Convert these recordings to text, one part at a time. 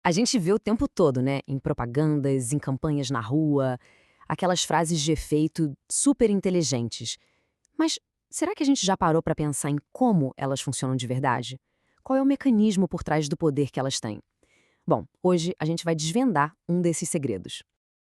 A gente vê o tempo todo, né, em propagandas, em campanhas na rua, aquelas frases de efeito super inteligentes. Mas será que a gente já parou para pensar em como elas funcionam de verdade? Qual é o mecanismo por trás do poder que elas têm? Bom, hoje a gente vai desvendar um desses segredos.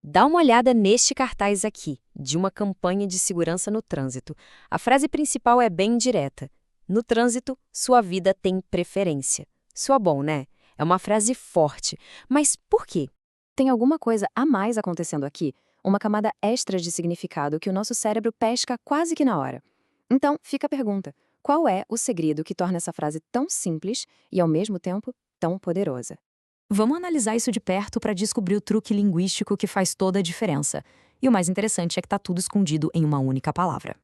Dá uma olhada neste cartaz aqui, de uma campanha de segurança no trânsito. A frase principal é bem direta. No trânsito, sua vida tem preferência. Soa bom, né? É uma frase forte. Mas por quê? Tem alguma coisa a mais acontecendo aqui? Uma camada extra de significado que o nosso cérebro pesca quase que na hora. Então, fica a pergunta: qual é o segredo que torna essa frase tão simples e, ao mesmo tempo, tão poderosa? Vamos analisar isso de perto para descobrir o truque linguístico que faz toda a diferença. E o mais interessante é que está tudo escondido em uma única palavra.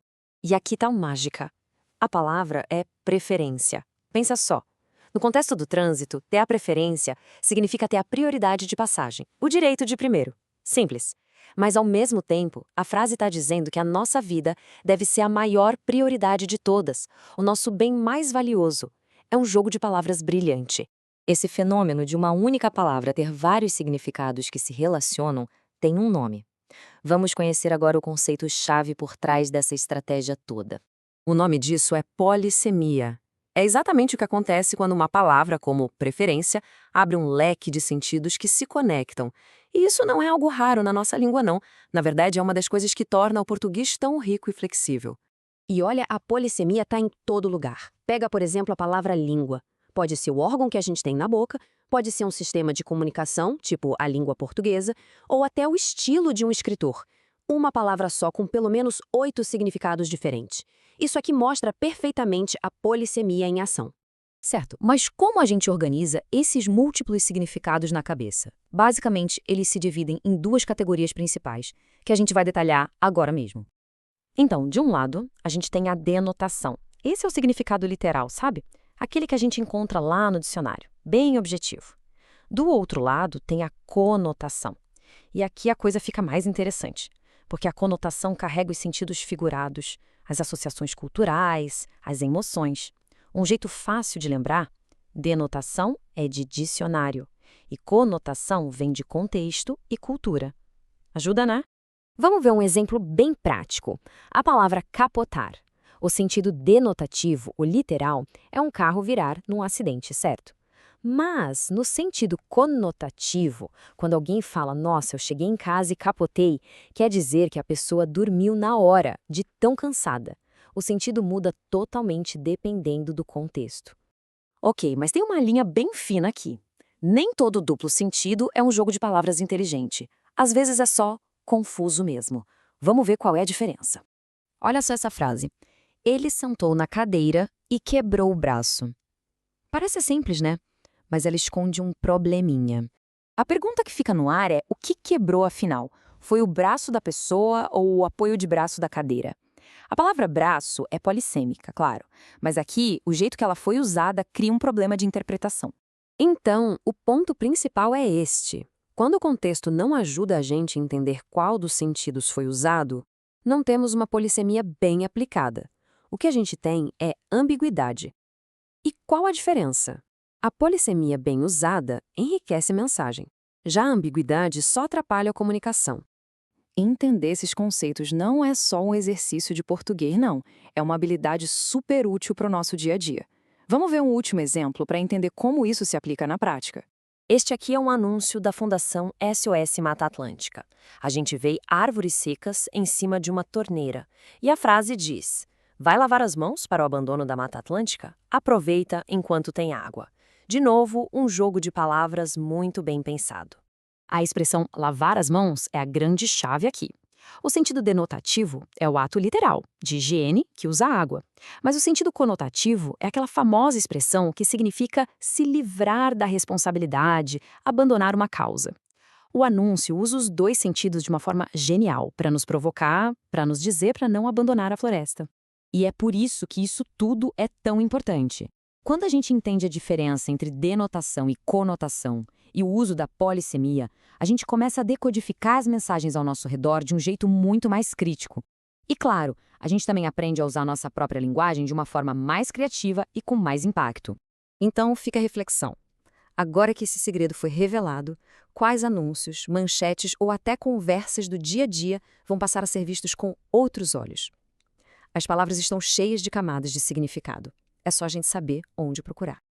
E aqui tá a mágica. A palavra é preferência. Pensa só. No contexto do trânsito, ter a preferência significa ter a prioridade de passagem, o direito de primeiro. Simples. Mas, ao mesmo tempo, a frase está dizendo que a nossa vida deve ser a maior prioridade de todas, o nosso bem mais valioso. É um jogo de palavras brilhante. Esse fenômeno de uma única palavra ter vários significados que se relacionam tem um nome. Vamos conhecer agora o conceito-chave por trás dessa estratégia toda. O nome disso é polissemia. É exatamente o que acontece quando uma palavra, como preferência, abre um leque de sentidos que se conectam. E isso não é algo raro na nossa língua, não. Na verdade, é uma das coisas que torna o português tão rico e flexível. E olha, a polissemia está em todo lugar. Pega, por exemplo, a palavra língua. Pode ser o órgão que a gente tem na boca, pode ser um sistema de comunicação, tipo a língua portuguesa, ou até o estilo de um escritor. Uma palavra só com pelo menos 8 significados diferentes. Isso aqui mostra perfeitamente a polissemia em ação. Certo, mas como a gente organiza esses múltiplos significados na cabeça? Basicamente, eles se dividem em duas categorias principais, que a gente vai detalhar agora mesmo. Então, de um lado, a gente tem a denotação. Esse é o significado literal, sabe? Aquele que a gente encontra lá no dicionário, bem objetivo. Do outro lado, tem a conotação. E aqui a coisa fica mais interessante, porque a conotação carrega os sentidos figurados, as associações culturais, as emoções. Um jeito fácil de lembrar: denotação é de dicionário e conotação vem de contexto e cultura. Ajuda, né? Vamos ver um exemplo bem prático. A palavra capotar. O sentido denotativo, o literal, é um carro virar num acidente, certo? Mas, no sentido conotativo, quando alguém fala, nossa, eu cheguei em casa e capotei, quer dizer que a pessoa dormiu na hora, de tão cansada. O sentido muda totalmente dependendo do contexto. Ok, mas tem uma linha bem fina aqui. Nem todo duplo sentido é um jogo de palavras inteligente. Às vezes é só confuso mesmo. Vamos ver qual é a diferença. Olha só essa frase. Ele sentou na cadeira e quebrou o braço. Parece simples, né? Mas ela esconde um probleminha. A pergunta que fica no ar é: o que quebrou afinal? Foi o braço da pessoa ou o apoio de braço da cadeira? A palavra braço é polissêmica, claro, mas aqui o jeito que ela foi usada cria um problema de interpretação. Então, o ponto principal é este. Quando o contexto não ajuda a gente a entender qual dos sentidos foi usado, não temos uma polissemia bem aplicada. O que a gente tem é ambiguidade. E qual a diferença? A polissemia bem usada enriquece a mensagem. Já a ambiguidade só atrapalha a comunicação. Entender esses conceitos não é só um exercício de português, não. É uma habilidade super útil para o nosso dia a dia. Vamos ver um último exemplo para entender como isso se aplica na prática. Este aqui é um anúncio da Fundação SOS Mata Atlântica. A gente vê árvores secas em cima de uma torneira. E a frase diz: vai lavar as mãos para o abandono da Mata Atlântica? Aproveita enquanto tem água. De novo, um jogo de palavras muito bem pensado. A expressão lavar as mãos é a grande chave aqui. O sentido denotativo é o ato literal, de higiene, que usa água. Mas o sentido conotativo é aquela famosa expressão que significa se livrar da responsabilidade, abandonar uma causa. O anúncio usa os dois sentidos de uma forma genial, para nos provocar, para nos dizer para não abandonar a floresta. E é por isso que isso tudo é tão importante. Quando a gente entende a diferença entre denotação e conotação e o uso da polissemia, a gente começa a decodificar as mensagens ao nosso redor de um jeito muito mais crítico. E claro, a gente também aprende a usar nossa própria linguagem de uma forma mais criativa e com mais impacto. Então, fica a reflexão. Agora que esse segredo foi revelado, quais anúncios, manchetes ou até conversas do dia a dia vão passar a ser vistos com outros olhos? As palavras estão cheias de camadas de significado. É só a gente saber onde procurar.